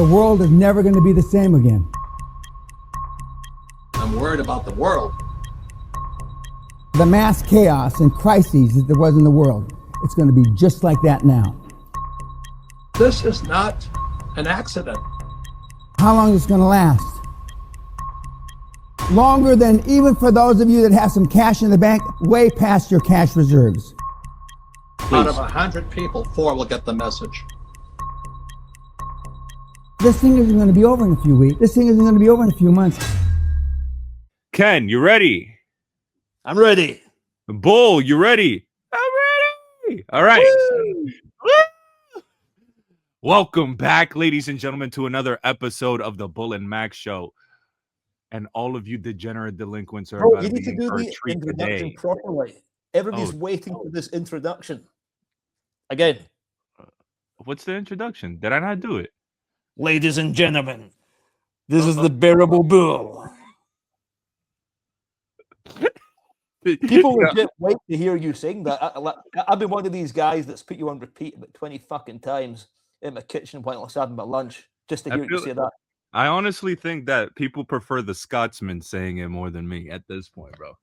The world is never going to be the same again. I'm worried about the world. The mass chaos and crises that there was in the world, it's going to be just like that now. This is not an accident. How long is it going to last? Longer than even for those of you that have some cash in the bank, way past your cash reserves. Out of 100 people, 4 will get the message. This thing isn't going to be over in a few weeks. This thing isn't going to be over in a few months. Ken, you ready? I'm ready. Bull, you ready? I'm ready. All right. Woo! Welcome back, ladies and gentlemen, to another episode of the Bull and Max Show. And all of you degenerate delinquents are about you need to do the introduction today. properly. Everybody's waiting for this introduction. Again. What's the introduction? Did I not do it? Ladies and gentlemen, this is the Bearable Bull. People legit wait to hear you sing that. I've been one of these guys that's put you on repeat about 20 fucking times in my kitchen while I was having my lunch just to hear you say that. I honestly think that people prefer the Scotsman saying it more than me at this point, bro.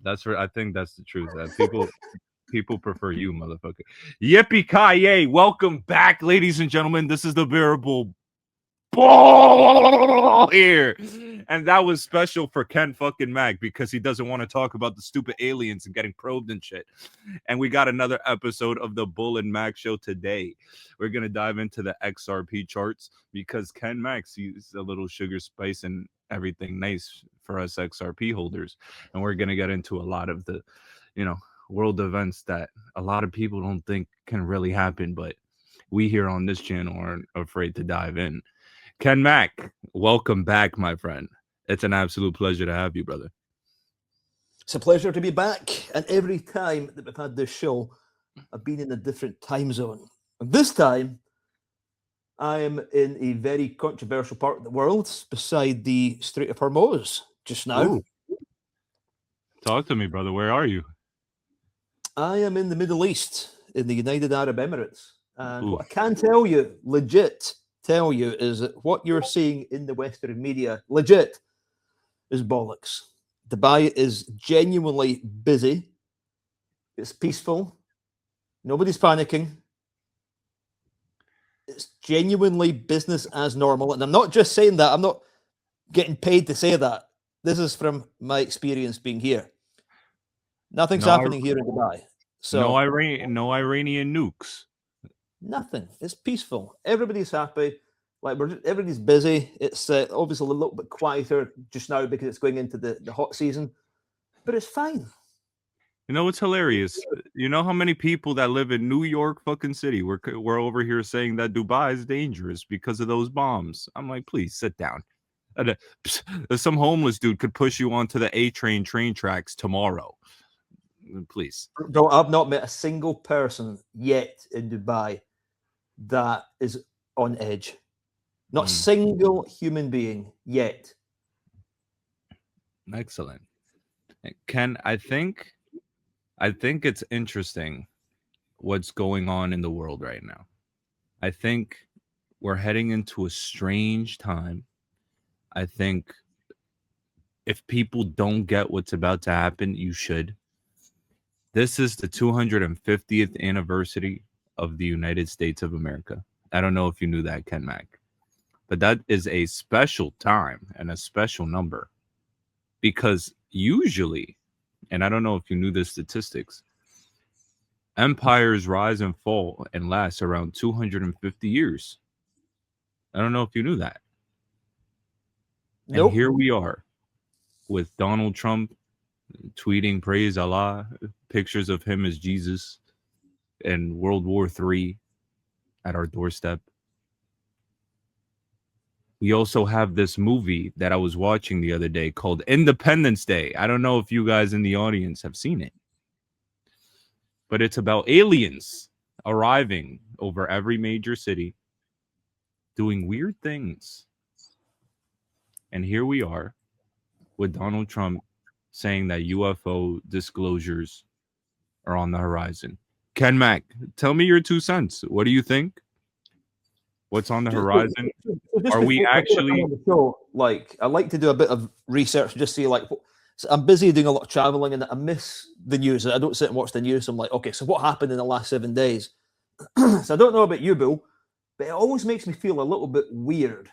That's where I think that's the truth. That people prefer you, motherfucker. Yippee-ki-yay! Welcome back, ladies and gentlemen. This is the Bearable Bull here, and that was special for Ken fucking Mac because he doesn't want to talk about the stupid aliens and getting probed and shit. And we got another episode of the Bull and Mac Show today. We're gonna dive into the XRP charts because Ken Mac sees a little sugar spice and everything nice for us XRP holders, and we're gonna get into a lot of the, world events that a lot of people don't think can really happen, but we here on this channel aren't afraid to dive in. Ken Mac, welcome back, my friend. It's an absolute pleasure to have you, brother. It's a pleasure to be back. And every time that we've had this show, I've been in a different time zone. And this time, I am in a very controversial part of the world beside the Strait of Hormuz just now. Ooh. Talk to me, brother. Where are you? I am in the Middle East, in the United Arab Emirates. And what I can tell you, legit tell you, is that what you're seeing in the Western media, legit, is bollocks. Dubai is genuinely busy. It's peaceful. Nobody's panicking. It's genuinely business as normal. And I'm not just saying that. I'm not getting paid to say that. This is from my experience being here. Nothing's happening here in Dubai. So no Iranian nukes. Nothing. It's peaceful. Everybody's happy. Everybody's busy. It's obviously a little bit quieter just now because it's going into the hot season, but it's fine. You know what's hilarious? You know how many people that live in New York fucking city we're over here saying that Dubai is dangerous because of those bombs. I'm like, please sit down. Some homeless dude could push you onto the A train tracks tomorrow. Please. No, I've not met a single person yet in Dubai that is on edge. Not a single human being yet. Excellent. Ken, I think it's interesting what's going on in the world right now. I think we're heading into a strange time. I think if people don't get what's about to happen, you should. This is the 250th anniversary of the United States of America. I don't know if you knew that, Ken Mac, but that is a special time and a special number because usually, and I don't know if you knew the statistics, empires rise and fall and last around 250 years. I don't know if you knew that. Nope. And here we are with Donald Trump tweeting praise Allah, pictures of him as Jesus, and World War III at our doorstep. We also have this movie that I was watching the other day called Independence Day. I don't know if you guys in the audience have seen it, but it's about aliens arriving over every major city, doing weird things. And here we are with Donald Trump saying that UFO disclosures are on the horizon. Ken Mac, tell me your 2 cents. What do you think? What's on the horizon? Just Are we before I come actually? on the show, like, I like to do a bit of research, just see like, so I'm busy doing a lot of traveling and I miss the news. I don't sit and watch the news. I'm like, okay, so what happened in the last 7 days? So I don't know about you, Bill, but it always makes me feel a little bit weird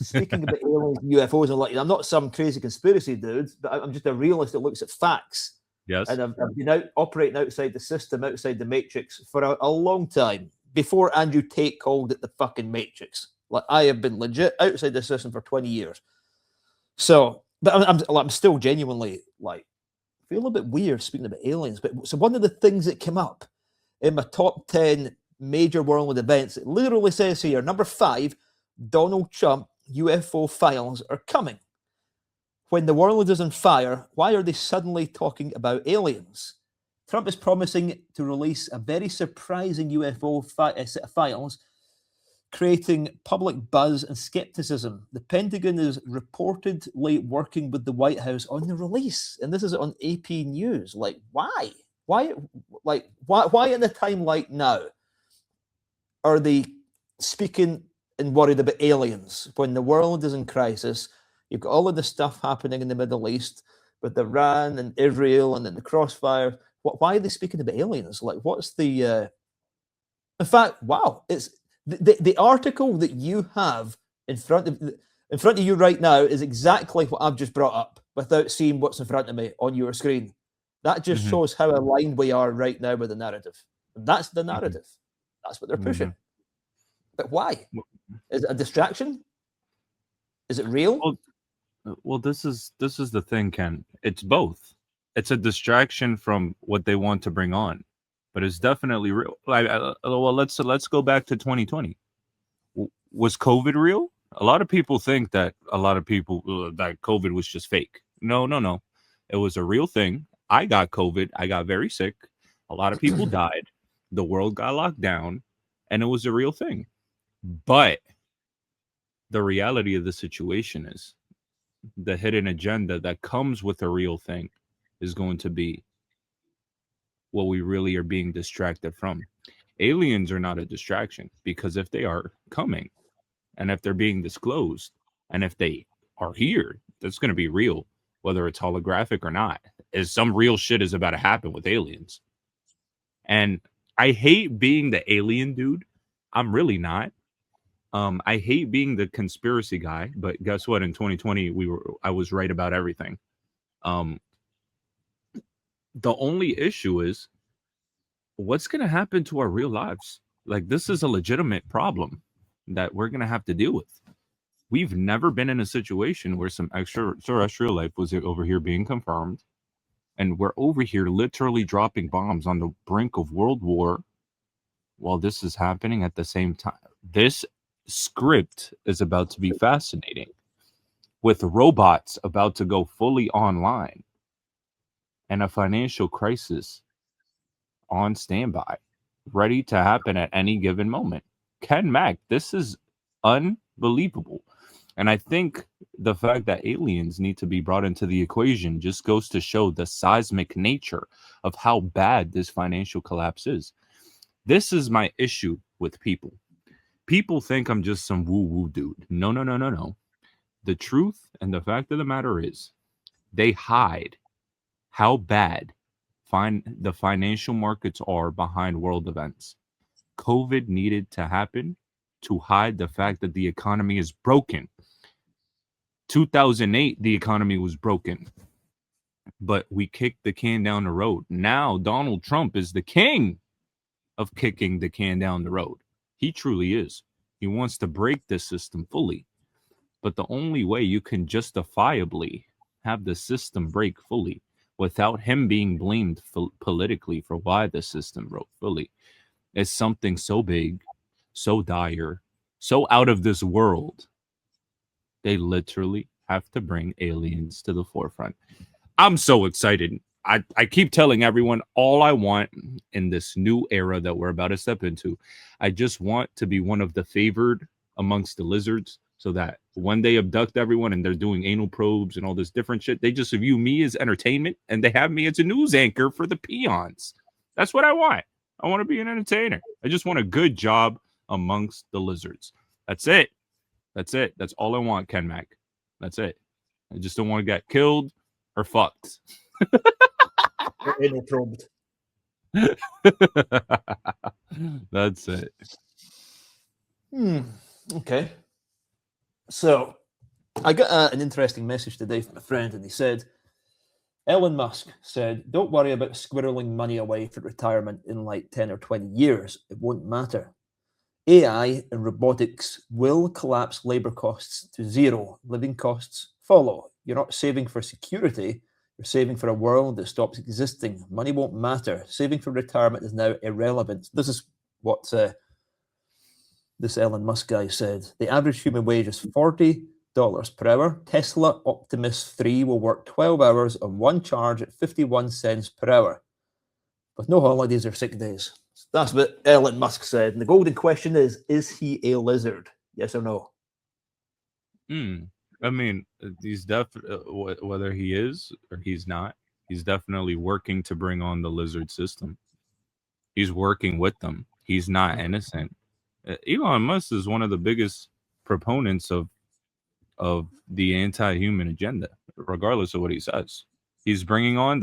speaking about aliens and UFOs. And like, I'm not some crazy conspiracy dude, but I'm just a realist that looks at facts. Yes. And I've been out operating outside the system, outside the matrix for a long time. Before Andrew Tate called it the fucking matrix. Like, I have been legit outside the system for 20 years. So, but I'm still genuinely like, feel a bit weird speaking about aliens. But so one of the things that came up in my top 10 major world events, it literally says here, number 5, Donald Trump UFO files are coming. When the world is on fire, why are they suddenly talking about aliens? Trump is promising to release a very surprising UFO set of files, creating public buzz and skepticism. The Pentagon is reportedly working with the White House on the release, and this is on AP News. Like, why? Why in a time like now are they speaking and worried about aliens when the world is in crisis? You've got all of this stuff happening in the Middle East with Iran and Israel and then the crossfire. Why are they speaking about aliens? Like, what's the? In fact, wow! It's the article that you have in front of you right now is exactly what I've just brought up without seeing what's in front of me on your screen. That just shows how aligned we are right now with the narrative. And that's the narrative. That's what they're pushing. But why? Is it a distraction? Is it real? Well, this is the thing, Ken. It's both. It's a distraction from what they want to bring on, but it's definitely real. Well, let's go back to 2020. Was COVID real? A lot of people think that that COVID was just fake. No. It was a real thing. I got COVID. I got very sick. A lot of people died. The world got locked down, and it was a real thing. But the reality of the situation is the hidden agenda that comes with a real thing is going to be what we really are being distracted from. Aliens are not a distraction, because if they are coming and if they're being disclosed and if they are here, that's going to be real, whether it's holographic or not. Is some real shit is about to happen with aliens. And I hate being the alien dude. I'm really not. I hate being the conspiracy guy, but guess what? In 2020, I was right about everything. The only issue is what's going to happen to our real lives. Like, this is a legitimate problem that we're going to have to deal with. We've never been in a situation where some extraterrestrial life was over here being confirmed, and we're over here literally dropping bombs on the brink of world war while this is happening at the same time. This script is about to be fascinating, with robots about to go fully online and a financial crisis on standby, ready to happen at any given moment. Ken Mack, this is unbelievable. And I think the fact that aliens need to be brought into the equation just goes to show the seismic nature of how bad this financial collapse is. This is my issue with people. People think I'm just some woo-woo dude. No. The truth and the fact of the matter is they hide how bad the financial markets are behind world events. COVID needed to happen to hide the fact that the economy is broken. 2008, the economy was broken, but we kicked the can down the road. Now Donald Trump is the king of kicking the can down the road. He truly is. He wants to break this system fully. But the only way you can justifiably have the system break fully without him being blamed politically for why the system broke fully is something so big, so dire, so out of this world. They literally have to bring aliens to the forefront. I'm so excited. I keep telling everyone all I want in this new era that we're about to step into. I just want to be one of the favored amongst the lizards, so that when they abduct everyone and they're doing anal probes and all this different shit, they just view me as entertainment and they have me as a news anchor for the peons. That's what I want. I want to be an entertainer. I just want a good job amongst the lizards. That's it. That's it. That's all I want, Ken Mac. That's it. I just don't want to get killed or fucked. Anal probed. That's it. Okay. So I got an interesting message today from a friend, and he said, Elon Musk said, don't worry about squirreling money away for retirement in like 10 or 20 years. It won't matter. AI and robotics will collapse labor costs to zero. Living costs follow. You're not saving for security. You're saving for a world that stops existing. Money won't matter. Saving for retirement is now irrelevant. This is what this Elon Musk guy said. The average human wage is $40 per hour. Tesla Optimus 3 will work 12 hours on one charge at 51 cents per hour, with no holidays or sick days. That's what Elon Musk said. And the golden question is he a lizard? Yes or no? I mean, he's whether he is or he's not, he's definitely working to bring on the lizard system. He's working with them. He's not innocent. Elon Musk is one of the biggest proponents of the anti-human agenda, regardless of what he says. He's bringing on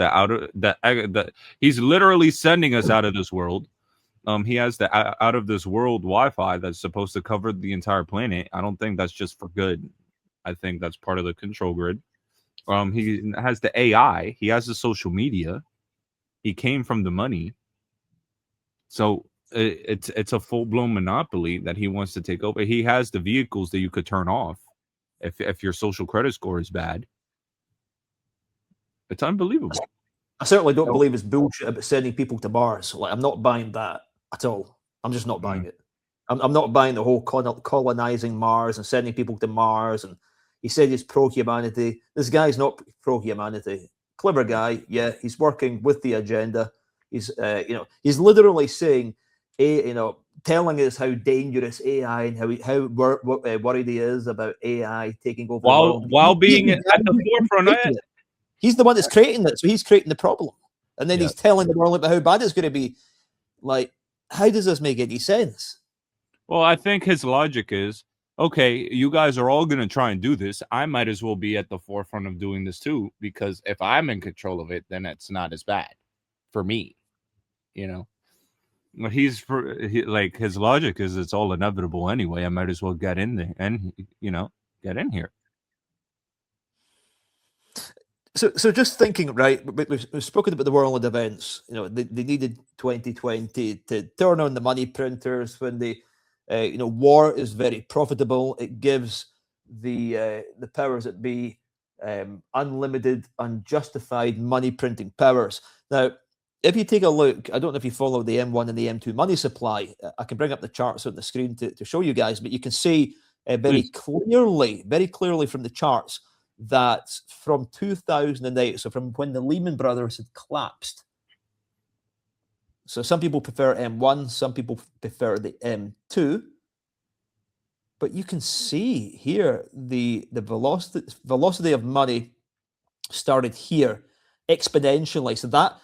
he's literally sending us out of this world. He has the out of this world Wi-Fi that's supposed to cover the entire planet. I don't think that's just for good. I think that's part of the control grid. He has the AI. He has the social media. He came from the money. So it's a full-blown monopoly that he wants to take over. He has the vehicles that you could turn off if your social credit score is bad. It's unbelievable. I certainly don't believe it's bullshit about sending people to Mars. Like, I'm not buying that at all. I'm just not buying it. I'm not buying the whole colonizing Mars and sending people to Mars. And he said he's pro-humanity. This guy's not pro-humanity. Clever guy, yeah. He's working with the agenda. He's, he's literally saying, telling us how dangerous AI and how worried he is about AI taking over the world. While being at the forefront of it. He's the one that's creating it, so he's creating the problem. And then he's telling the world about how bad it's going to be. Like, how does this make any sense? Well, I think his logic is, okay, you guys are all going to try and do this. I might as well be at the forefront of doing this too, because if I'm in control of it, then it's not as bad for me, But like his logic is it's all inevitable anyway. I might as well get in there and, get in here. So just thinking, right, we've spoken about the world events. They needed 2020 to turn on the money printers when war is very profitable. It gives the powers that be unlimited, unjustified money printing powers. Now, if you take a look, I don't know if you follow the M1 and the M2 money supply. I can bring up the charts on the screen to show you guys, but you can see very clearly from the charts that from 2008, so from when the Lehman Brothers had collapsed. So some people prefer M1, some people prefer the M2. But you can see here the velocity of money started here exponentially. So that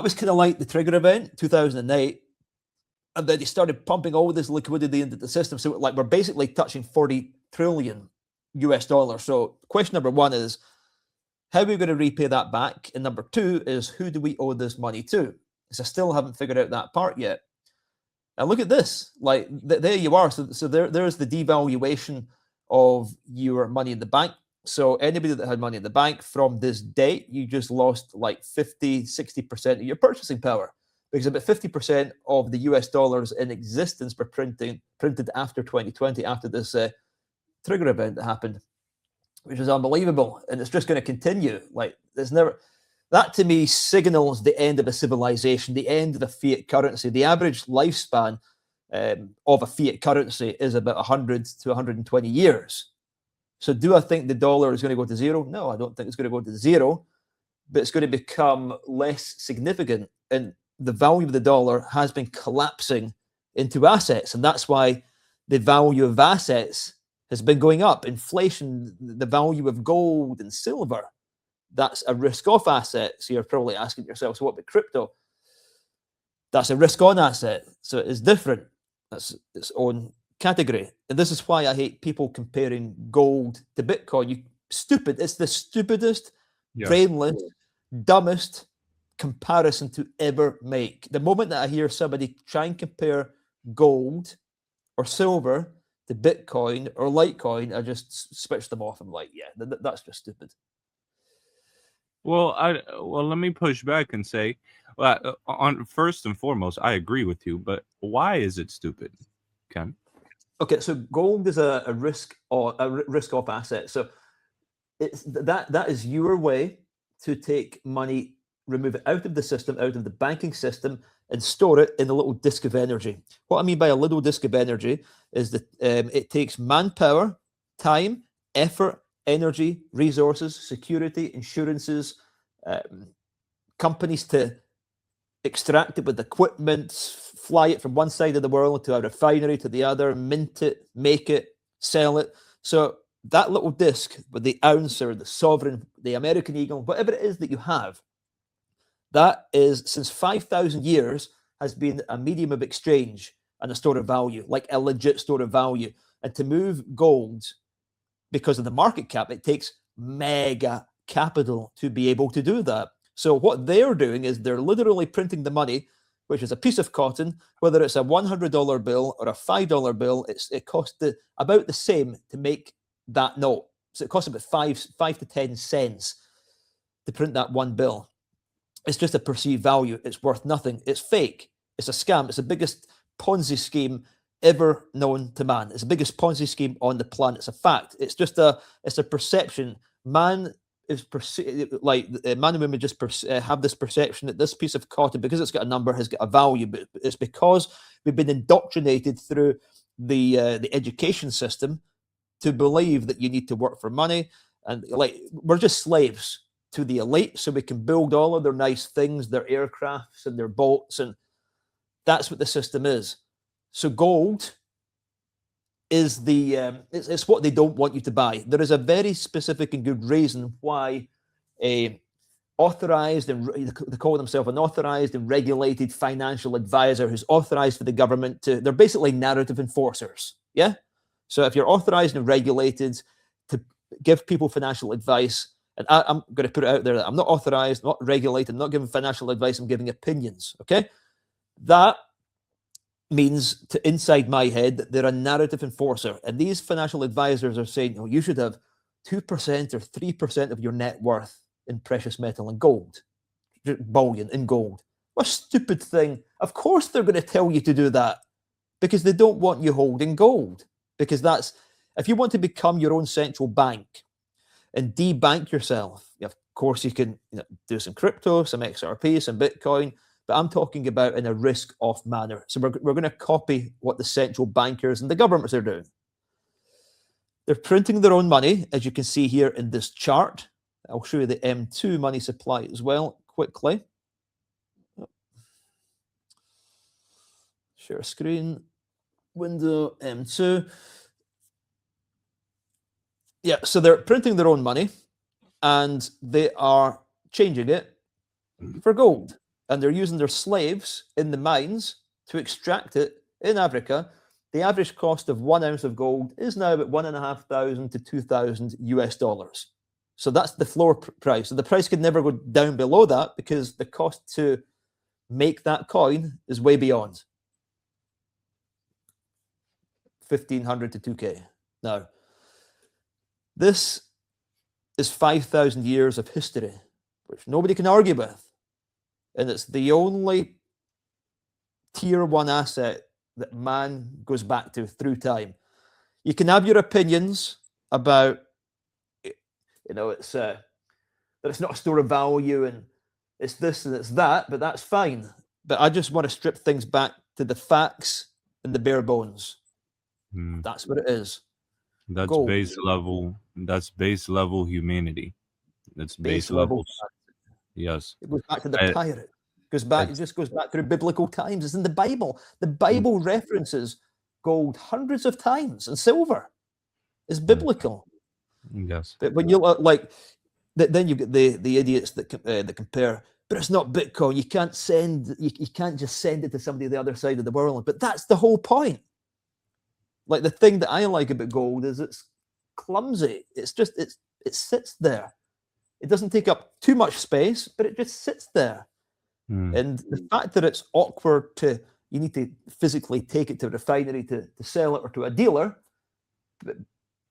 was kind of like the trigger event, 2008. And then they started pumping all this liquidity into the system. So like we're basically touching 40 trillion US dollars. So question number one is, how are we going to repay that back? And number two is, who do we owe this money to? Because I still haven't figured out that part yet. And look at this. Like, there you are. So there's the devaluation of your money in the bank. So anybody that had money in the bank from this date, you just lost like 50, 60% of your purchasing power. Because about 50% of the US dollars in existence were printed after 2020, after this trigger event that happened, which is unbelievable. And it's just going to continue. Like, that to me signals the end of a civilization, the end of the fiat currency. The average lifespan of a fiat currency is about 100 to 120 years. So do I think the dollar is going to go to zero? No, I don't think it's going to go to zero, but it's going to become less significant. And the value of the dollar has been collapsing into assets. And that's why the value of assets has been going up. Inflation, the value of gold and silver, that's a risk-off asset. So you're probably asking yourself, so what about crypto? That's a risk-on asset. So it's different. That's its own category. And this is why I hate people comparing gold to Bitcoin. You stupid. It's the stupidest, brainless, dumbest comparison to ever make. The moment that I hear somebody try and compare gold or silver to Bitcoin or Litecoin, I just switch them off. I'm like, yeah, that's just stupid. Well, let me push back and say, on first and foremost, I agree with you, but why is it stupid, Ken? Okay, so gold is a risk off asset. So it's that is your way to take money, remove it out of the system, out of the banking system, and store it in a little disk of energy. What I mean by a little disk of energy is that it takes manpower, time, effort, energy, resources, security, insurances, companies to extract it with equipment, fly it from one side of the world to a refinery to the other, mint it, make it, sell it. So that little disc with the ounce or the sovereign, the American eagle, whatever it is that you have, that is, since 5,000 years, has been a medium of exchange and a store of value, like a legit store of value. And to move gold, because of the market cap, it takes mega capital to be able to do that. So what they're doing is they're literally printing the money, which is a piece of cotton, whether it's a $100 bill or a $5 bill, it costs about the same to make that note. So it costs about 5 to 10 cents to print that one bill. It's just a perceived value. It's worth nothing. It's fake. It's a scam. It's the biggest Ponzi scheme ever known to man. It's the biggest Ponzi scheme on the planet. It's a fact. It's just it's a perception. Man is man and women just have this perception that this piece of cotton, because it's got a number, has got a value. But it's because we've been indoctrinated through the education system to believe that you need to work for money, and like we're just slaves to the elite, so we can build all of their nice things, their aircrafts and their boats, and that's what the system is. So gold is it's what they don't want you to buy. There is a very specific and good reason why a authorized, and they call themselves an authorized and regulated financial advisor who's authorized for the government they're basically narrative enforcers. Yeah. So if you're authorized and regulated to give people financial advice, and I'm going to put it out there that I'm not authorized, not regulated, I'm not giving financial advice, I'm giving opinions. Okay. That means, to inside my head, that they're a narrative enforcer. And these financial advisors are saying, oh, you should have 2% or 3% of your net worth in precious metal and gold, bullion in gold. What a stupid thing. Of course they're going to tell you to do that, because they don't want you holding gold. Because that's, if you want to become your own central bank and debank yourself, of course you can do some crypto, some XRP, some Bitcoin, but I'm talking about in a risk-off manner. So we're going to copy what the central bankers and the governments are doing. They're printing their own money, as you can see here in this chart. I'll show you the M2 money supply as well, quickly. Share screen, window, M2. Yeah, so they're printing their own money, and they are changing it for gold. And they're using their slaves in the mines to extract it in Africa. The average cost of 1 ounce of gold is now about $1,500 to $2,000. So that's the floor price. So the price could never go down below that, because the cost to make that coin is way beyond $1,500 to $2,000. Now, this is 5,000 years of history, which nobody can argue with. And it's the only tier one asset that man goes back to through time. You can have your opinions about, it's that it's not a store of value and it's this and it's that, but that's fine. But I just want to strip things back to the facts and the bare bones. That's what it is. That's Gold. base level. That's base level humanity. That's base level. Yes. It goes back to the pirate. It just goes back through biblical times. It's in the Bible. The Bible references gold hundreds of times, and silver is biblical. Yes. But when you then you get the idiots that compare. But it's not Bitcoin. You can't you can't just send it to somebody on the other side of the world. But that's the whole point. Like the thing that I like about gold is it's clumsy. It sits there. It doesn't take up too much space, but it just sits there. And the fact that it's awkward you need to physically take it to a refinery to sell it or to a dealer, but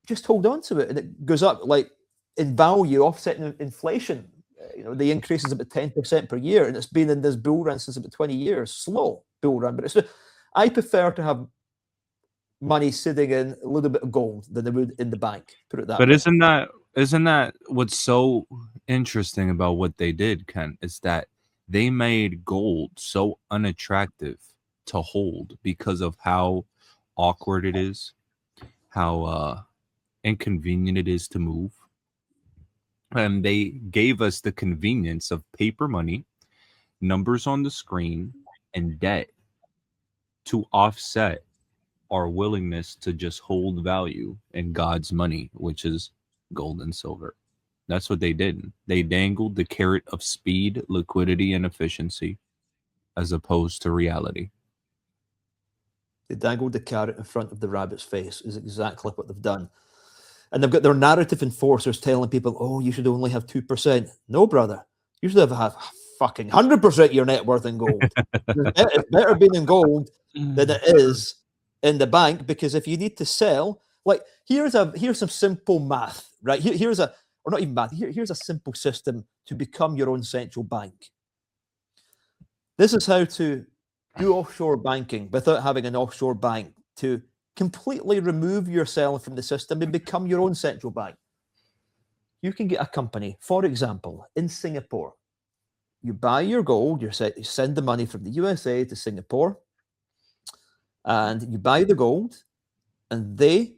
just hold on to it and it goes up like in value, offsetting inflation. The increase is about 10% per year, and it's been in this bull run since about 20 years. Slow bull run, but I prefer to have money sitting in a little bit of gold than I would in the bank. Put it that way. But isn't that what's so interesting about what they did, Ken? Is that they made gold so unattractive to hold because of how awkward it is, how inconvenient it is to move. And they gave us the convenience of paper money, numbers on the screen, and debt to offset our willingness to just hold value in God's money, which is gold and silver. That's what they did. They dangled the carrot of speed, liquidity, and efficiency as opposed to reality. They dangled the carrot in front of the rabbit's face is exactly what they've done. And they've got their narrative enforcers telling people, oh, you should only have 2%. No, brother. You should have fucking 100% your net worth in gold. It's better being in gold than it is in the bank, because if you need to sell, like here's some simple math, right? Here's a simple system to become your own central bank. This is how to do offshore banking without having an offshore bank, to completely remove yourself from the system and become your own central bank. You can get a company, for example, in Singapore. You buy your gold, you send the money from the USA to Singapore, and you buy the gold, and they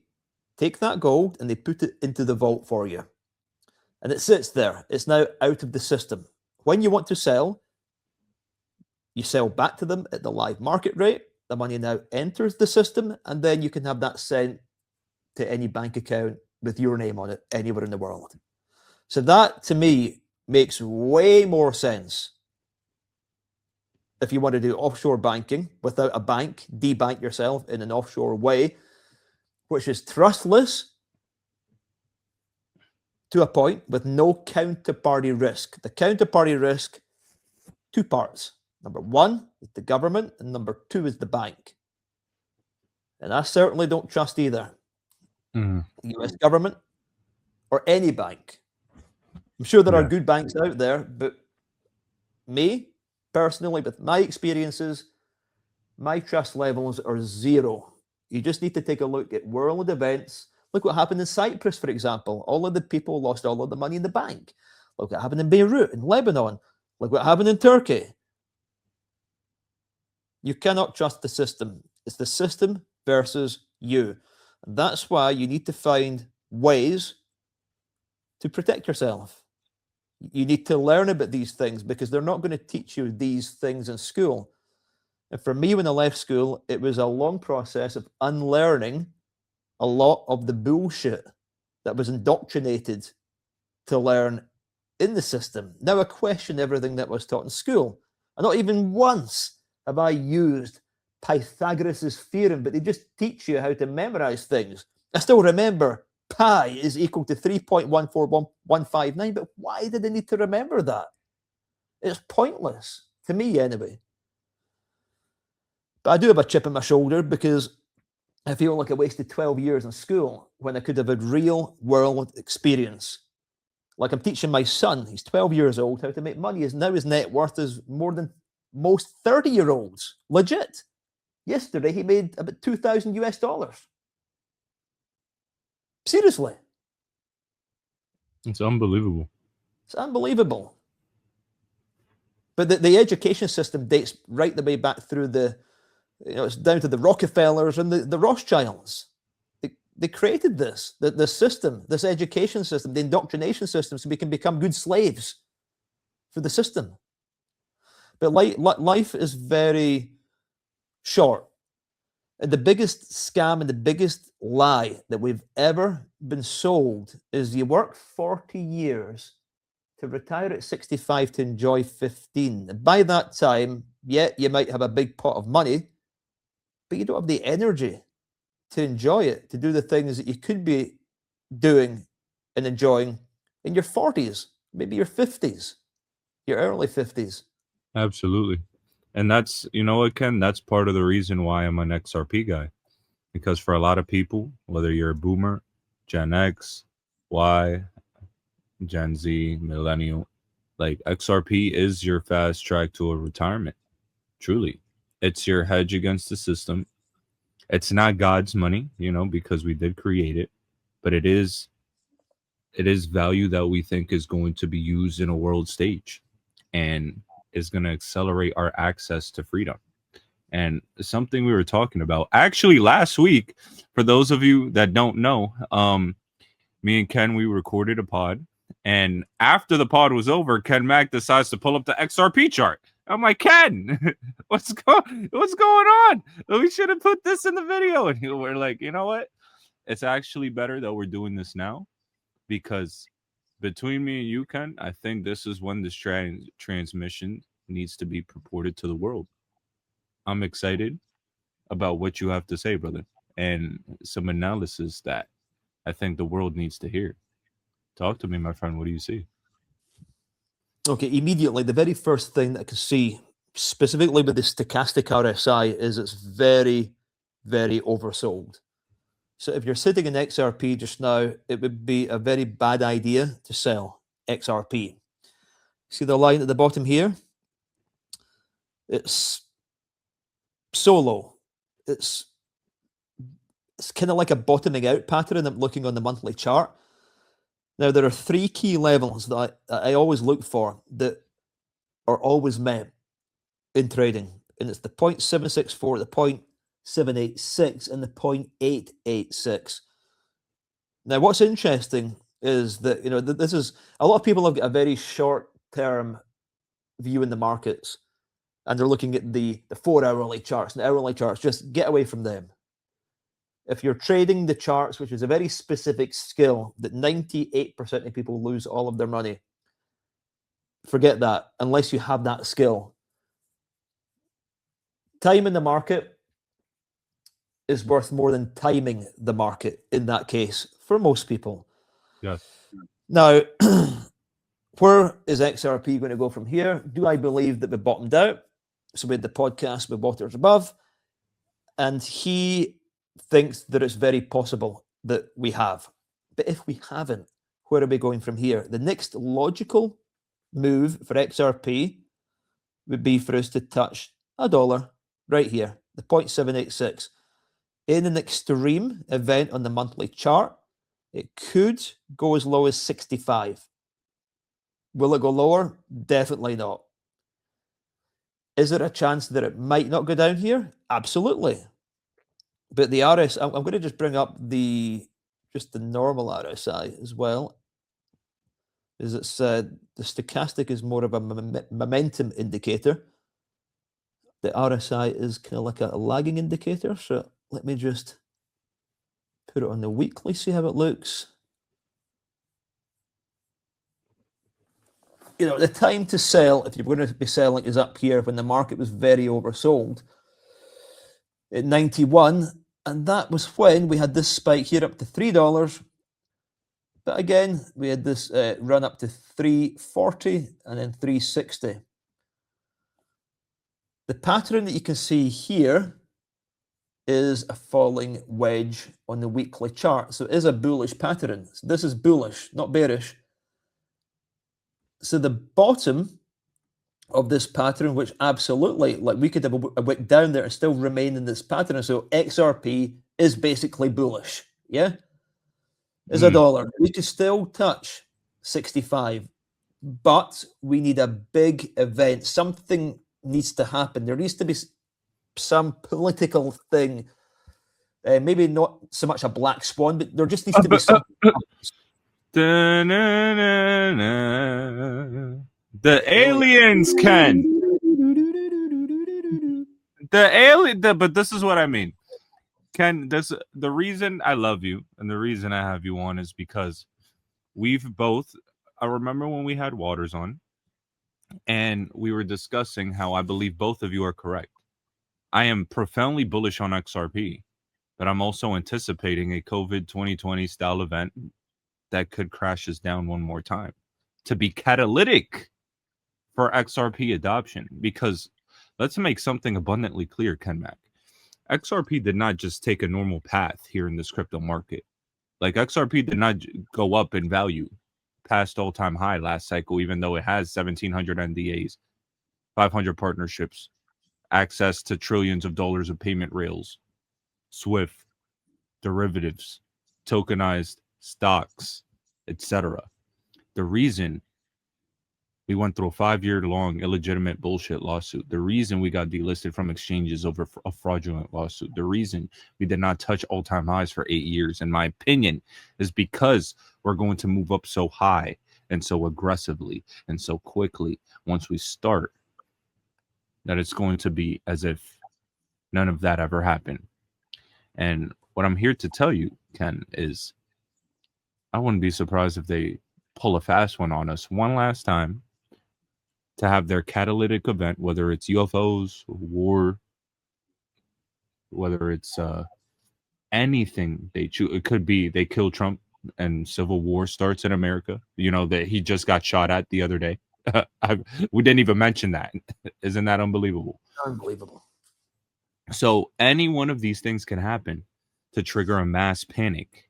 take that gold and they put it into the vault for you. And it sits there. It's now out of the system. When you want to sell, you sell back to them at the live market rate. The money now enters the system, and then you can have that sent to any bank account with your name on it anywhere in the world. So that, to me, makes way more sense. If you want to do offshore banking without a bank, debank yourself in an offshore way, which is trustless to a point with no counterparty risk. The counterparty risk, two parts. Number one is the government, and number two is the bank. And I certainly don't trust either the US government or any bank. I'm sure there are good banks out there, but me, personally, with my experiences, my trust levels are zero. You just need to take a look at world events. Look what happened in Cyprus, for example. All of the people lost all of the money in the bank. Look what happened in Beirut, in Lebanon. Look what happened in Turkey. You cannot trust the system. It's the system versus you. And that's why you need to find ways to protect yourself. You need to learn about these things, because they're not going to teach you these things in school. And for me, when I left school, it was a long process of unlearning a lot of the bullshit that was indoctrinated to learn in the system. Now I question everything that was taught in school. And not even once have I used Pythagoras' theorem, but they just teach you how to memorize things. I still remember pi is equal to 3.14159, but why did I need to remember that? It's pointless, to me anyway. But I do have a chip on my shoulder, because I feel like I wasted 12 years in school when I could have had real world experience. Like I'm teaching my son, he's 12 years old, how to make money. Now his net worth is more than most 30-year-olds. Legit. Yesterday, he made about $2,000 US. Seriously. It's unbelievable. It's unbelievable. But the education system dates right the way back through it's down to the Rockefellers and the Rothschilds. They created this, the system, this education system, the indoctrination system, so we can become good slaves for the system. But life is very short. And the biggest scam and the biggest lie that we've ever been sold is you work 40 years to retire at 65 to enjoy 15. And by that time, you might have a big pot of money, but you don't have the energy to enjoy it, to do the things that you could be doing and enjoying in your 40s, maybe your 50s, your early 50s. Absolutely. And that's, you know what, Ken, that's part of the reason why I'm an XRP guy. Because for a lot of people, whether you're a boomer, Gen X, Y, Gen Z, millennial, like XRP is your fast track to a retirement. Truly. It's your hedge against the system. It's not God's money, you know, because we did create it, but it is value that we think is going to be used in a world stage and is going to accelerate our access to freedom. And something we were talking about actually last week, for those of you that don't know, me and Ken, we recorded a pod, and after the pod was over, Ken Mack decides to pull up the XRP chart. I'm like, Ken, what's going on? We should have put this in the video. And we're like, you know what? It's actually better that we're doing this now, because between me and you, Ken, I think this is when this transmission needs to be purported to the world. I'm excited about what you have to say, brother, and some analysis that I think the world needs to hear. Talk to me, my friend. What do you see? Okay, immediately, the very first thing that I can see, specifically with the stochastic RSI, is it's very, very oversold. So if you're sitting in XRP just now, it would be a very bad idea to sell XRP. See the line at the bottom here? It's so low. It's kind of like a bottoming out pattern I'm looking on the monthly chart. Now, there are three key levels that I always look for that are always met in trading. And it's the 0.764, the 0.786, and the 0.886. Now, what's interesting is that, you know, this is, a lot of people have got a very short-term view in the markets, and they're looking at the 4-hourly charts and the hourly charts. Just get away from them. If you're trading the charts, which is a very specific skill that 98% of people lose all of their money, forget that, unless you have that skill. Time in the market is worth more than timing the market in that case, for most people. Yes. Now, where is XRP going to go from here? Do I believe that we bottomed out? So we had the podcast with Waters Above, and he thinks that it's very possible that we have. But if we haven't, where are we going from here? The next logical move for XRP would be for us to touch $1 right here, the 0.786. In an extreme event on the monthly chart, it could go as low as 65. Will it go lower? Definitely not. Is there a chance that it might not go down here? Absolutely. But the RSI, I'm going to just bring up just the normal RSI as well. As it said, the stochastic is more of a momentum indicator. The RSI is kind of like a lagging indicator. So let me just put it on the weekly, see how it looks. You know, the time to sell, if you're going to be selling, is up here when the market was very oversold at 91. And that was when we had this spike here up to $3. But again, we had this run up to 340 and then 360. The pattern that you can see here is a falling wedge on the weekly chart. So it is a bullish pattern. So this is bullish, not bearish. So the bottom of this pattern, which absolutely, like we could have a wick down there and still remain in this pattern. So XRP is basically bullish. Yeah. Is $1. We could still touch 65, but we need a big event. Something needs to happen. There needs to be some political thing. Maybe not so much a black swan, but there just needs to be something. The aliens, Ken. But this is what I mean, Ken. The reason I love you and the reason I have you on is because we've both. I remember when we had Waters on, and we were discussing how I believe both of you are correct. I am profoundly bullish on XRP, but I'm also anticipating a COVID 2020 style event that could crash us down one more time to be catalytic for XRP adoption. Because let's make something abundantly clear, Ken Mac. XRP did not just take a normal path here in this crypto market. Like XRP did not go up in value past all-time high last cycle, even though it has 1,700 NDAs, 500 partnerships, access to trillions of dollars of payment rails, SWIFT, derivatives, tokenized stocks, etc. The reason we went through a 5-year-long illegitimate bullshit lawsuit, the reason we got delisted from exchanges over a fraudulent lawsuit, the reason we did not touch all-time highs for 8 years, in my opinion, is because we're going to move up so high and so aggressively and so quickly once we start, that it's going to be as if none of that ever happened. And what I'm here to tell you, Ken, is I wouldn't be surprised if they pull a fast one on us one last time to have their catalytic event, whether it's UFOs, war, whether it's anything they choose. It could be they kill Trump and civil war starts in America. You know, that he just got shot at the other day. We didn't even mention that. Isn't that unbelievable? Unbelievable. So any one of these things can happen to trigger a mass panic.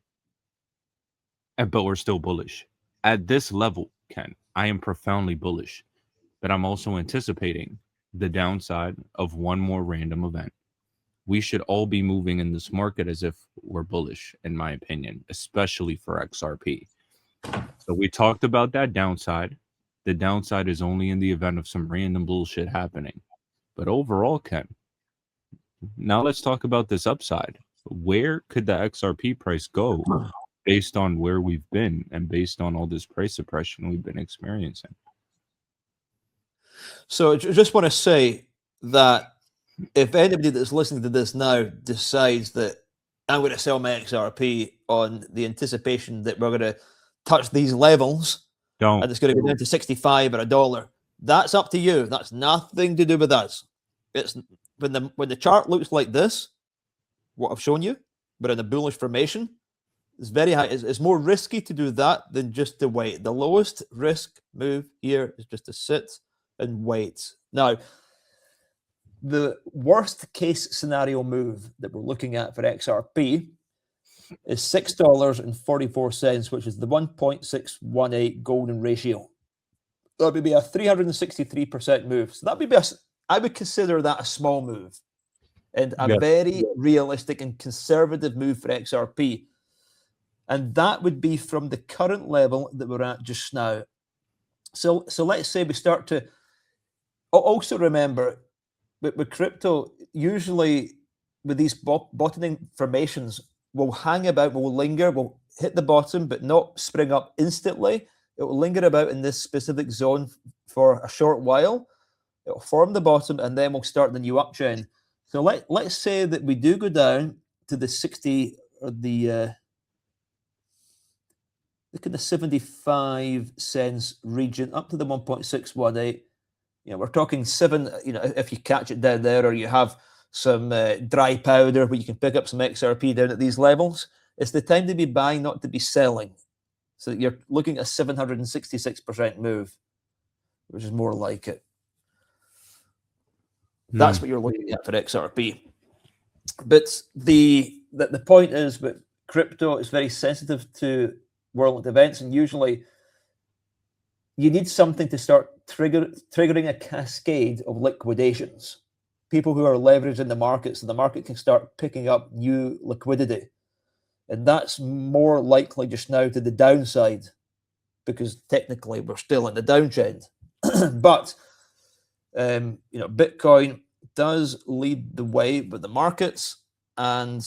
But we're still bullish. At this level, Ken, I am profoundly bullish. But I'm also anticipating the downside of one more random event. We should all be moving in this market as if we're bullish, in my opinion, especially for XRP. So we talked about that downside. The downside is only in the event of some random bullshit happening. But overall, Ken, now let's talk about this upside. Where could the XRP price go based on where we've been and based on all this price suppression we've been experiencing? So I just want to say that if anybody that's listening to this now decides that I'm going to sell my XRP on the anticipation that we're going to touch these levels and it's going to go down to 65 or $1, that's up to you. That's nothing to do with us. It's when the chart looks like this, what I've shown you, but in a bullish formation, it's very high. It's more risky to do that than just to wait. The lowest risk move here is just to sit and wait. Now, the worst case scenario move that we're looking at for XRP is $6.44, which is the 1.618 golden ratio. That would be a 363% move. So that would be I would consider that a small move and a very realistic and conservative move for XRP. And that would be from the current level that we're at just now. So let's say we start to also remember with crypto, usually with these bottoming formations, will hang about, will linger, will hit the bottom, but not spring up instantly. It will linger about in this specific zone for a short while. It will form the bottom, and then we'll start the new uptrend. So let's say that we do go down to the 60 or the look at the 75 cents region up to the 1.618. You know, we're talking 7. You know, if you catch it down there, or you have some dry powder where you can pick up some XRP down at these levels, it's the time to be buying, not to be selling. So you're looking at a 766% move, which is more like it. That's what you're looking at for XRP. But the point is, but crypto is very sensitive to world events, and usually you need something to start triggering a cascade of liquidations. People who are leveraged in the market, so the market can start picking up new liquidity. And that's more likely just now to the downside, because technically we're still in the downtrend. But you know, Bitcoin does lead the way with the markets, and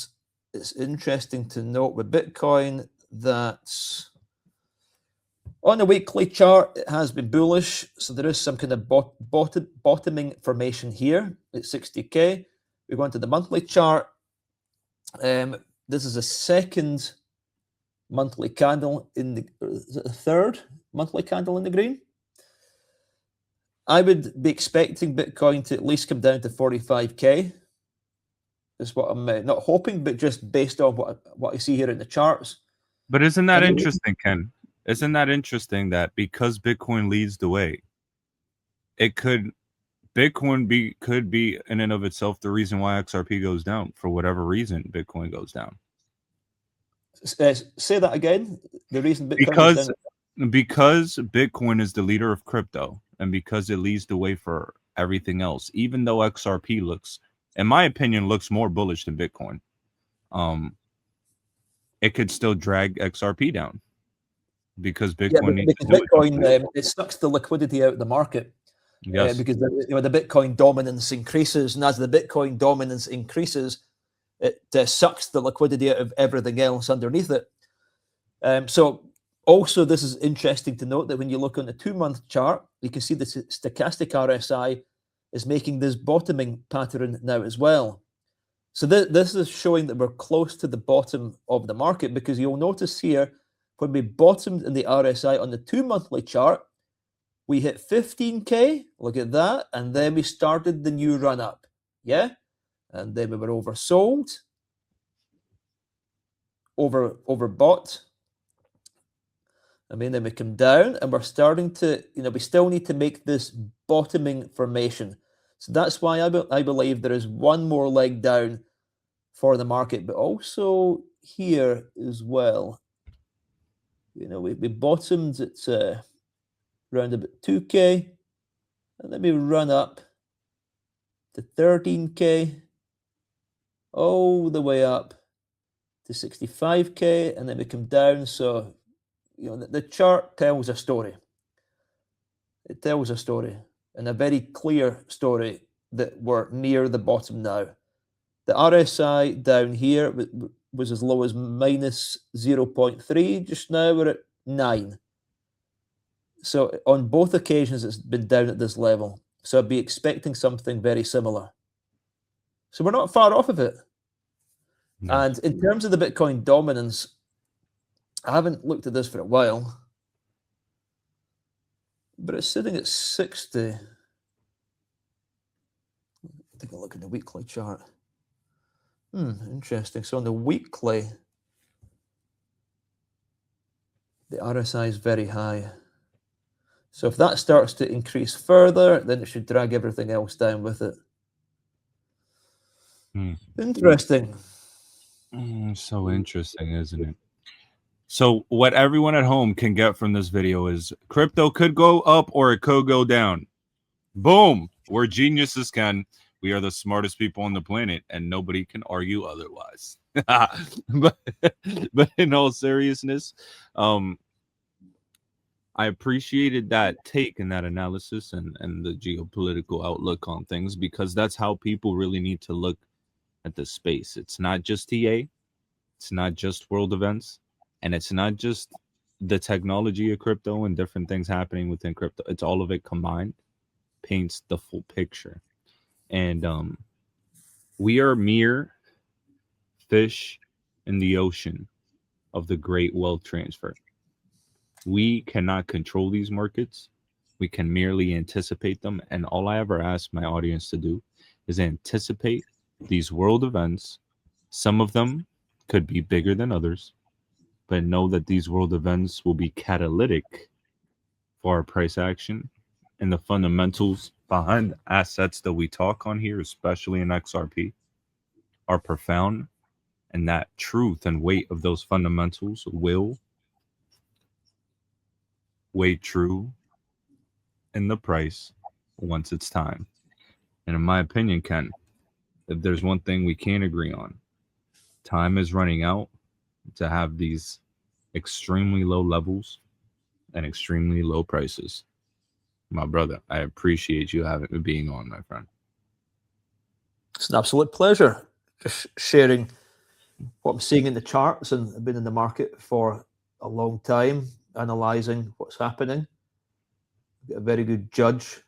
it's interesting to note with Bitcoin that on the weekly chart it has been bullish, so there is some kind of bottoming formation here at 60k. We go into the monthly chart. This is a second monthly candle in the, is it a third monthly candle in the green? I would be expecting Bitcoin to at least come down to 45k. is what I'm not hoping, but just based on what I see here in the charts. But isn't that interesting, Ken? Isn't that interesting that because Bitcoin leads the way, Bitcoin could be in and of itself the reason why XRP goes down for whatever reason Bitcoin goes down. Say that again. The reason Bitcoin goes down. Because Bitcoin is the leader of crypto, and because it leads the way for everything else, even though XRP looks, in my opinion, looks more bullish than Bitcoin, it could still drag XRP down because Bitcoin needs to do Bitcoin it sucks the liquidity out of the market. Yes. Because the Bitcoin dominance increases, and as the Bitcoin dominance increases, it sucks the liquidity out of everything else underneath it. So also, this is interesting to note that when you look on the 2-month chart, you can see the stochastic RSI is making this bottoming pattern now as well. So this is showing that we're close to the bottom of the market, because you'll notice here, when we bottomed in the RSI on the 2-monthly chart, we hit 15K, look at that, and then we started the new run up, yeah? And then we were oversold, overbought. I mean, then we come down and we're starting to, we still need to make this bottoming formation. So that's why I believe there is one more leg down for the market, but also here as well. We bottomed at around about 2K, and then we run up to 13K, all the way up to 65K, and then we come down. So, the chart tells a story. It tells a story, and a very clear story, that we're near the bottom now. The RSI down here was as low as minus 0.3. Just now we're at 9. So on both occasions, it's been down at this level. So I'd be expecting something very similar. So we're not far off of it. No. And in terms of the Bitcoin dominance, I haven't looked at this for a while, but it's sitting at 60. Take a look at the weekly chart. Interesting. So on the weekly, the RSI is very high. So if that starts to increase further, then it should drag everything else down with it. Interesting. So interesting, isn't it? So what everyone at home can get from this video is crypto could go up or it could go down. Boom. We're geniuses, Ken. We are the smartest people on the planet, and nobody can argue otherwise. but in all seriousness, I appreciated that take and that analysis and the geopolitical outlook on things, because that's how people really need to look at the space. It's not just TA, it's not just world events, and it's not just the technology of crypto and different things happening within crypto. It's all of it combined paints the full picture. And we are mere fish in the ocean of the great wealth transfer. We cannot control these markets. We can merely anticipate them. And all I ever ask my audience to do is anticipate these world events. Some of them could be bigger than others, but know that these world events will be catalytic for our price action, and the fundamentals behind assets that we talk on here, especially in XRP, are profound, and that truth and weight of those fundamentals will weigh true in the price once it's time. And in my opinion, Ken, if there's one thing we can't agree on, time is running out to have these extremely low levels and extremely low prices. My brother, I appreciate you being on, my friend. It's an absolute pleasure just sharing what I'm seeing in the charts, and I've been in the market for a long time, analyzing what's happening. Get a very good judge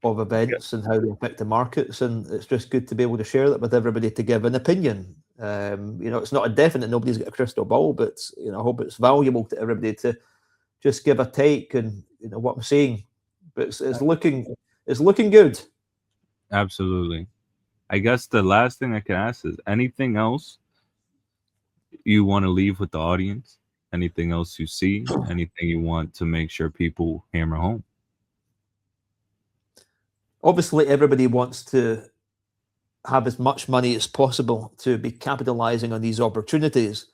of events and how they affect the markets, and it's just good to be able to share that with everybody to give an opinion. It's not a definite, nobody's got a crystal ball, but I hope it's valuable to everybody to just give a take and what I'm seeing. But it's looking good. Absolutely. I guess the last thing I can ask is anything else you want to leave with the audience? Anything else you see? Anything you want to make sure people hammer home? Obviously, everybody wants to have as much money as possible to be capitalizing on these opportunities.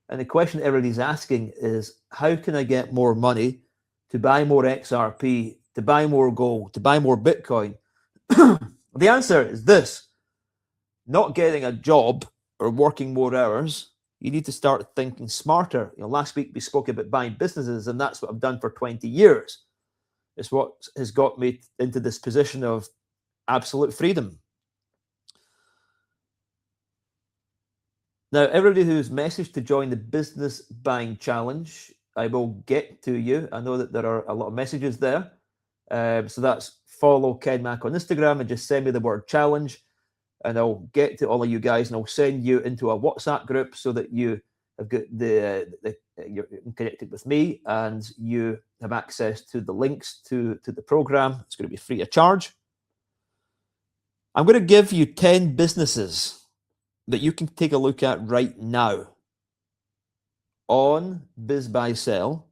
And the question everybody's asking is, how can I get more money to buy more XRP, to buy more gold, to buy more Bitcoin? The answer is this: not getting a job or working more hours. You need to start thinking smarter. Last week we spoke about buying businesses, and that's what I've done for 20 years. It's what has got me into this position of absolute freedom. Now, everybody who's messaged to join the business buying challenge, I will get to you. I know that there are a lot of messages there. So that's follow Ken Mack on Instagram and just send me the word challenge, and I'll get to all of you guys, and I'll send you into a WhatsApp group so that you have got you're connected with me and you have access to the links to the program. It's going to be free of charge. I'm going to give you 10 businesses that you can take a look at right now on Biz Buy Sell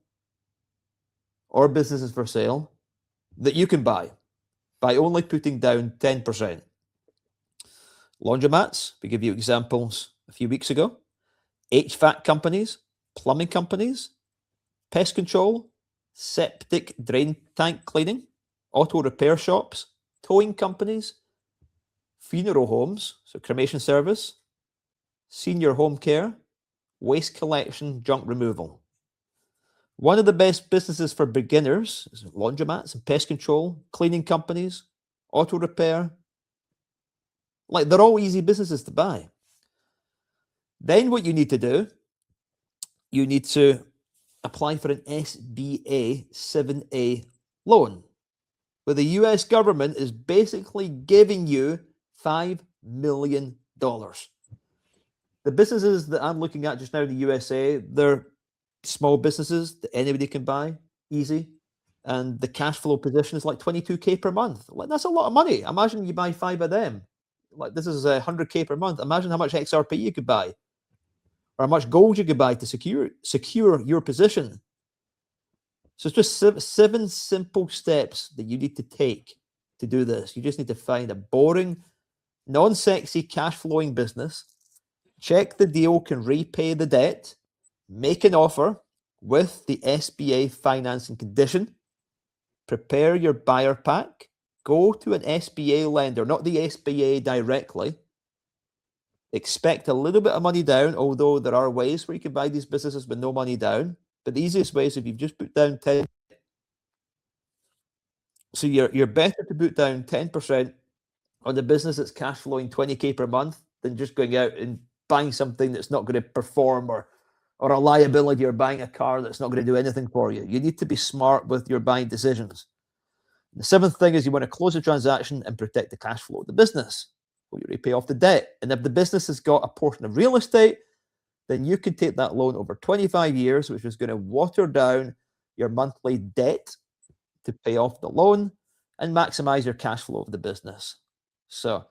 or Businesses for Sale that you can buy by only putting down 10%. Laundromats, we give you examples a few weeks ago. HVAC companies, plumbing companies, pest control, septic drain tank cleaning, auto repair shops, towing companies, funeral homes, so cremation service, senior home care, waste collection, junk removal. One of the best businesses for beginners is laundromats and pest control, cleaning companies, auto repair. Like, they're all easy businesses to buy. Then what you need to do, you need to apply for an SBA 7A loan, where the US government is basically giving you $5 million. The businesses that I'm looking at just now in the USA, they're small businesses that anybody can buy, easy. And the cash flow position is like 22K per month. Like, that's a lot of money. Imagine you buy 5 of them. Like, this is 100K per month. Imagine how much XRP you could buy, or how much gold you could buy to secure your position. So it's just 7 simple steps that you need to take to do this. You just need to find a boring, non-sexy, cash-flowing business, check the deal can repay the debt, make an offer with the SBA financing condition, prepare your buyer pack, go to an SBA lender, not the SBA directly. Expect a little bit of money down, although there are ways where you can buy these businesses with no money down. But the easiest way is if you've just put down 10. So you're better to put down 10% on the business that's cash flowing 20K per month than just going out and buying something that's not going to perform, or a liability, or buying a car that's not going to do anything for you. You need to be smart with your buying decisions. The 7th thing is you want to close the transaction and protect the cash flow of the business. Well, you repay off the debt. And if the business has got a portion of real estate, then you can take that loan over 25 years, which is going to water down your monthly debt to pay off the loan and maximize your cash flow of the business. So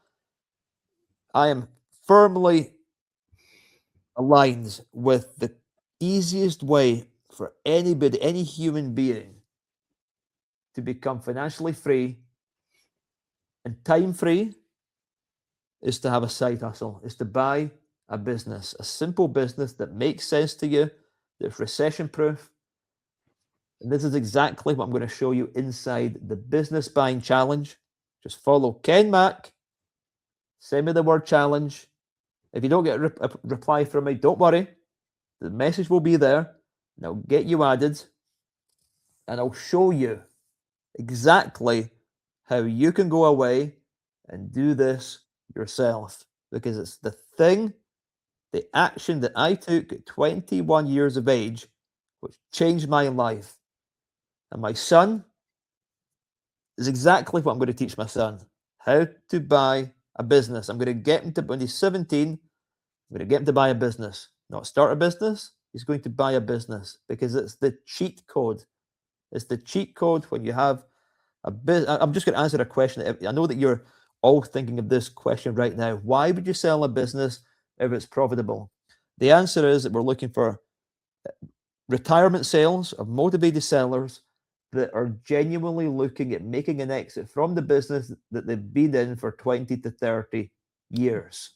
I am firmly aligned with the easiest way for anybody, any human being, to become financially free and time free is to have a side hustle, is to buy a business, a simple business that makes sense to you, that's recession proof. And this is exactly what I'm going to show you inside the business buying challenge. Just follow Ken Mack, send me the word challenge. If you don't get a reply from me, don't worry. The message will be there, and I'll get you added, and I'll show you exactly how you can go away and do this yourself, because it's the thing, the action that I took at 21 years of age, which changed my life. And my son is exactly what I'm going to teach my son, how to buy a business. I'm going to get him to, when he's 17, I'm going to get him to buy a business, not start a business. He's going to buy a business, because it's the cheat code. It's the cheat code when you have a business. I'm just going to answer a question. I know that you're all thinking of this question right now. Why would you sell a business if it's profitable? The answer is that we're looking for retirement sales of motivated sellers that are genuinely looking at making an exit from the business that they've been in for 20 to 30 years.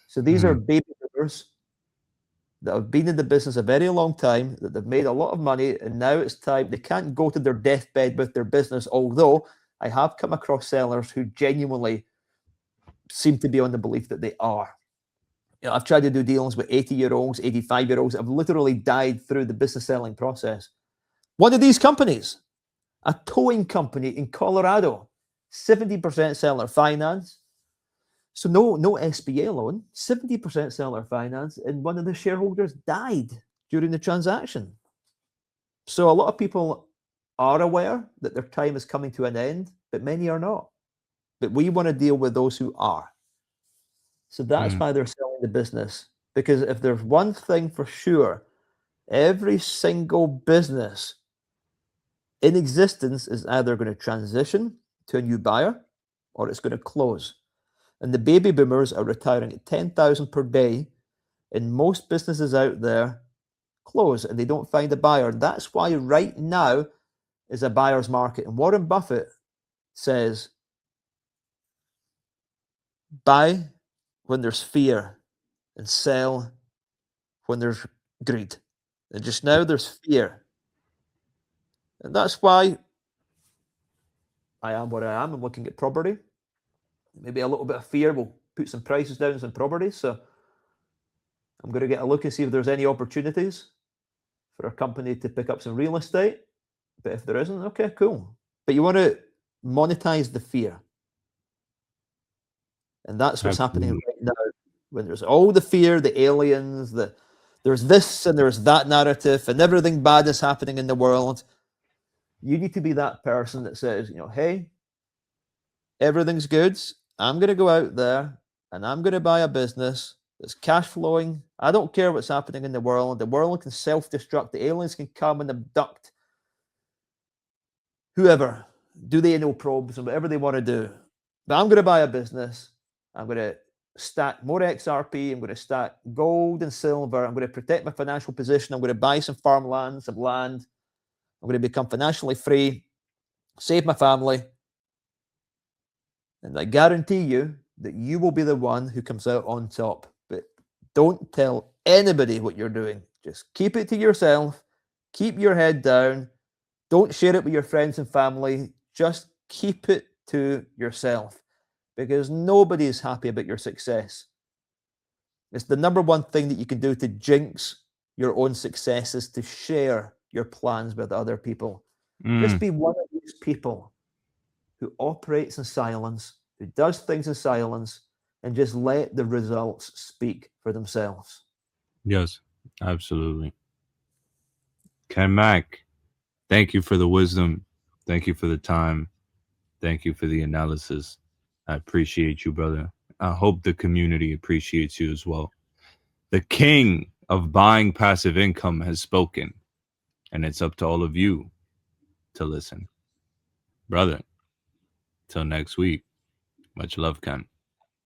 So these are baby boomers that have been in the business a very long time, that they've made a lot of money, and now it's time. They can't go to their deathbed with their business, although I have come across sellers who genuinely seem to be on the belief that they are. You know, I've tried to do deals with 80-year-olds, 85-year-olds have literally died through the business selling process. One of these companies, a towing company in Colorado, 70% seller finance. So no SBA loan, 70% seller finance, and one of the shareholders died during the transaction. So a lot of people are aware that their time is coming to an end, but many are not. But we want to deal with those who are. So that's why they're selling the business. Because if there's one thing for sure, every single business in existence is either going to transition to a new buyer or it's going to close. And the baby boomers are retiring at 10,000 per day, and most businesses out there close and they don't find a buyer. That's why right now is a buyer's market. And Warren Buffett says, buy when there's fear and sell when there's greed. And just now there's fear. And that's why I am what I am. I'm looking at property. Maybe a little bit of fear will put some prices down on some properties. So I'm going to get a look and see if there's any opportunities for a company to pick up some real estate. But if there isn't, okay, cool. But you want to monetize the fear. And that's what's happening right now. When there's all the fear, the aliens, there's this and there's that narrative, and everything bad is happening in the world. You need to be that person that says, you know, hey, everything's good. I'm going to go out there and I'm going to buy a business that's cash flowing. I don't care what's happening in the world. The world can self-destruct. The aliens can come and abduct whoever, do the anal probes and whatever they want to do. But I'm going to buy a business. I'm going to stack more XRP. I'm going to stack gold and silver. I'm going to protect my financial position. I'm going to buy some farmland, some land. I'm going to become financially free, save my family. And I guarantee you that you will be the one who comes out on top. But don't tell anybody what you're doing. Just keep it to yourself. Keep your head down. Don't share it with your friends and family. Just keep it to yourself, because nobody is happy about your success. It's the number one thing that you can do to jinx your own success is to share your plans with other people. Just be one of these people who operates in silence, who does things in silence, and just let the results speak for themselves. Yes, absolutely. Ken Mack, thank you for the wisdom. Thank you for the time. Thank you for the analysis. I appreciate you, brother. I hope the community appreciates you as well. The king of buying passive income has spoken, and it's up to all of you to listen. Brother, till next week. Much love, Ken.